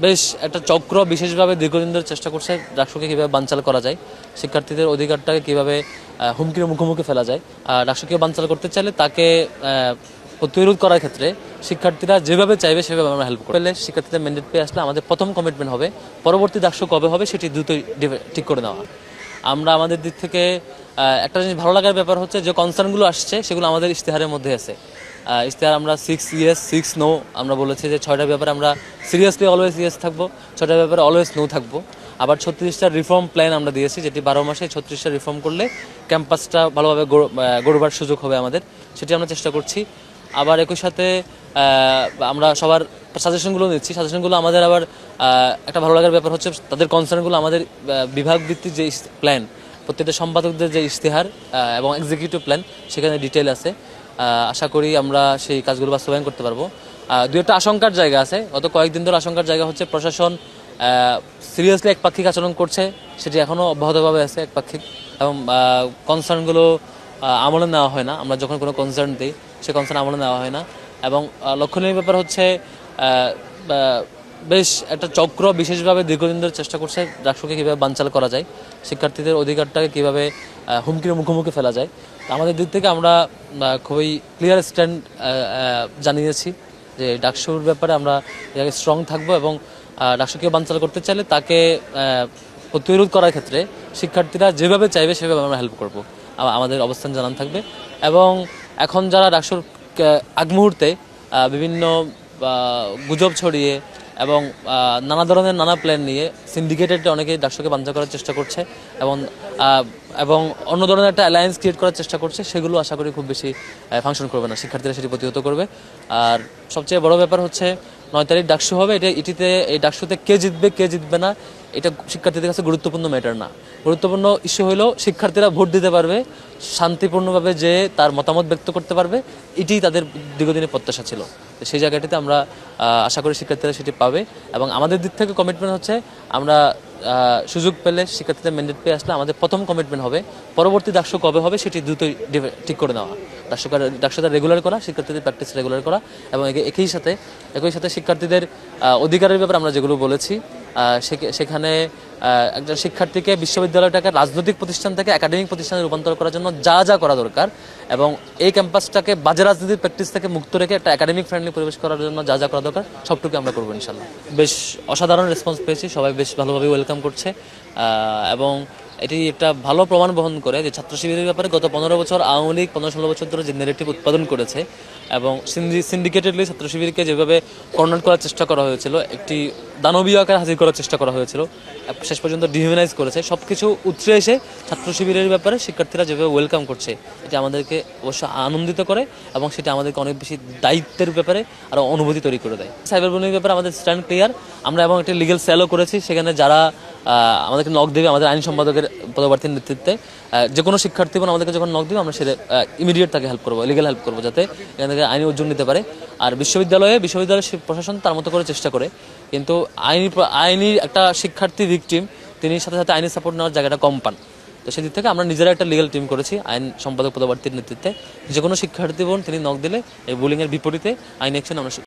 বেশ একটা চক্র বিশেষভাবে দীর্ঘদিন ধরে চেষ্টা করছে ডাকসুকে কীভাবে বানচাল করা যায়, শিক্ষার্থীদের অধিকারটাকে কীভাবে হুমকির মুখোমুখি ফেলা যায়। ডাকসুকে বানচাল করতে চাইলে তাকে প্রতিরোধ করার ক্ষেত্রে শিক্ষার্থীরা যেভাবে চাইবে সেভাবে আমরা হেল্প করলে শিক্ষার্থীদের ম্যান্ডেট পেয়ে আসলে আমাদের প্রথম কমিটমেন্ট হবে পরবর্তী ডাকসু কবে হবে সেটি দ্রুতই ঠিক করে নেওয়া। আমরা আমাদের দিক থেকে একটা জিনিস ভালো লাগার ব্যাপার হচ্ছে যে কনসার্নগুলো আসছে সেগুলো আমাদের ইশতেহারের মধ্যে আছে। ইশতেহার আমরা 6 ইয়েস 6 নো আমরা বলেছি যে 6টা ব্যাপারে আমরা সিরিয়াসলি অলওয়েজ ইয়েস থাকবো, 6টা ব্যাপারে অলওয়েজ নো থাকবো। আবার 36টা রিফর্ম প্ল্যান আমরা দিয়েছি, যেটি 12 মাসে 36টা রিফর্ম করলে ক্যাম্পাসটা ভালোভাবে গড়বার সুযোগ হবে আমাদের, সেটি আমরা চেষ্টা করছি। আবার একই সাথে আমরা সবার সাজেশনগুলো নিচ্ছি। সাজেশনগুলো আমাদের আবার একটা ভালো লাগার ব্যাপার হচ্ছে তাদের কনসার্নগুলো আমাদের বিভাগ ভিত্তিক যে প্ল্যান, প্রত্যেকটা সম্পাদকদের যে ইশতেহার এবং এক্সিকিউটিভ প্ল্যান সেখানে ডিটেল আছে। আশা করি আমরা সেই কাজগুলো বাস্তবায়ন করতে পারবো। দু একটা আশঙ্কার জায়গা আছে, গত কয়েকদিন ধরে আশঙ্কার জায়গা হচ্ছে প্রশাসন সিরিয়াসলি একপাক্ষিক আচরণ করছে, সেটি এখনও অব্যাহতভাবে আছে একপাক্ষিক, এবং কনসার্নগুলো আমলে নেওয়া হয় না। আমরা যখন কোনো কনসার্ন দিই সে কনসার্ন আমলে নেওয়া হয় না। এবং লক্ষণীয় ব্যাপার হচ্ছে বেশ একটা চক্র বিশেষভাবে দীর্ঘদিন ধরে চেষ্টা করছে ডাকসুকে কীভাবে বানচাল করা যায়, শিক্ষার্থীদের অধিকারটাকে কীভাবে হুমকির মুখোমুখি ফেলা যায়। আমাদের দিক থেকে আমরা খুবই ক্লিয়ার স্ট্যান্ড জানিয়েছি যে ডাকসুর ব্যাপারে আমরা স্ট্রং থাকবো, এবং ডাকসুকে বানচাল করতে চাইলে তাকে প্রতিরোধ করার ক্ষেত্রে শিক্ষার্থীরা যেভাবে চাইবে সেভাবে আমরা হেল্প করব, আমাদের অবস্থান জানান থাকবে। এবং এখন যারা ডাকসুর আগ মুহূর্তে বিভিন্ন গুজব ছড়িয়ে এবং নানা ধরনের নানা প্ল্যান নিয়ে সিন্ডিকেটেড অনেকেই ডাকসুকে বানচাল করার চেষ্টা করছে এবং অন্য ধরনের একটা অ্যালায়েন্স ক্রিয়েট করার চেষ্টা করছে, সেগুলো আশা করি খুব বেশি ফাংশন করবে না, শিক্ষার্থীরা সেটি প্রতিহত করবে। আর সবচেয়ে বড় ব্যাপার হচ্ছে 9 তারিখ ডাকসু হবে, এই ডাকসুতে কে জিতবে না এটা শিক্ষার্থীদের কাছে গুরুত্বপূর্ণ ম্যাটার না। গুরুত্বপূর্ণ ইস্যু হলো শিক্ষার্থীরা ভোট দিতে পারবে, শান্তিপূর্ণভাবে যে তার মতামত ব্যক্ত করতে পারবে, এটি তাদের দীর্ঘদিনের প্রত্যাশা ছিল। সেই জায়গাটিতে আমরা আশা করি শিক্ষার্থীরা সেটি পাবে। এবং আমাদের দিক থেকে কমিটমেন্ট হচ্ছে আমরা সুযোগ পেলে শিক্ষার্থীদের ম্যান্ডেট পেয়ে আসলে আমাদের প্রথম কমিটমেন্ট হবে পরবর্তী ডাকসু কবে হবে সেটি দ্রুতই ঠিক করে নেওয়া। ডাকসুটা রেগুলার করা, শিক্ষার্থীদের প্র্যাকটিস রেগুলার করা, এবং একই সাথে শিক্ষার্থীদের অধিকারের ব্যাপারে আমরা যেগুলো বলেছি সেখানে একজন শিক্ষার্থীকে বিশ্ববিদ্যালয়টাকে রাজনৈতিক প্রতিষ্ঠান থেকে একাডেমিক প্রতিষ্ঠানে রূপান্তর করার জন্য যা করা দরকার, এবং এই ক্যাম্পাসটাকে বাজে রাজনীতির প্র্যাকটিস থেকে মুক্ত রেখে একটা একাডেমিক ফ্রেন্ডলি পরিবেশ করার জন্য যা করা দরকার সবটুকু আমরা করবো ইনশাল্লাহ। বেশ অসাধারণ রেসপন্স পেয়েছি, সবাই বেশ ভালোভাবে ওয়েলকাম করছে, এবং এটি একটা ভালো প্রমাণ বহন করে যে ছাত্র শিবিরের ব্যাপারে গত 15 বছর আওয়ামী লীগ 15-16 বছর ধরে যে নেগেটিভ উৎপাদন করেছে এবং সিন্ডিকেটেডলি ছাত্র শিবিরকে যেভাবে কর্নার করার চেষ্টা করা হয়েছিল, একটি দানবীয় আকার হাজির করার চেষ্টা করা হয়েছিল, শেষ পর্যন্ত ডিহিউম্যানাইজ করেছে, সব কিছু উতরে এসে ছাত্র শিবিরের ব্যাপারে শিক্ষার্থীরা যেভাবে ওয়েলকাম করছে এটি আমাদেরকে অবশ্য আনন্দিত করে, এবং সেটা আমাদেরকে অনেক বেশি দায়িত্বের ব্যাপারে আরও অনুভূতি তৈরি করে দেয়। সাইবার বুলিংয়ের ব্যাপারে আমাদের স্ট্যান্ড ক্লিয়ার। আমরা এবং একটি লিগ্যাল সেলও করেছি, সেখানে যারা আমাদেরকে নক দেবে আমাদের আইন সম্পাদকের পদপ্রার্থীর নেতৃত্বে, যে কোনো শিক্ষার্থী আমাদেরকে যখন নক দেবে আমরা সেটা ইমিডিয়েট তাকে হেল্প করবো, লিগ্যাল হেল্প করবো, যাতে এখান থেকে আইনি উজ্জ্বল নিতে পারে। আর বিশ্ববিদ্যালয়ের প্রশাসন তার মতো করে চেষ্টা করে, কিন্তু আইনি একটা শিক্ষার্থী ভিকটিম তিনি সাথে সাথে আইনি সাপোর্ট নেওয়ার জায়গাটা কম পান। তো সেদিক থেকে আমরা নিজেরা একটা লিগ্যাল টিম করেছি আইন সম্পাদক পদপ্রার্থীর নেতৃত্বে, যে কোনো শিক্ষার্থী বোন তিনি নক দিলে এই বুলিংয়ের বিপরীতে আইন অ্যাকশন আমরা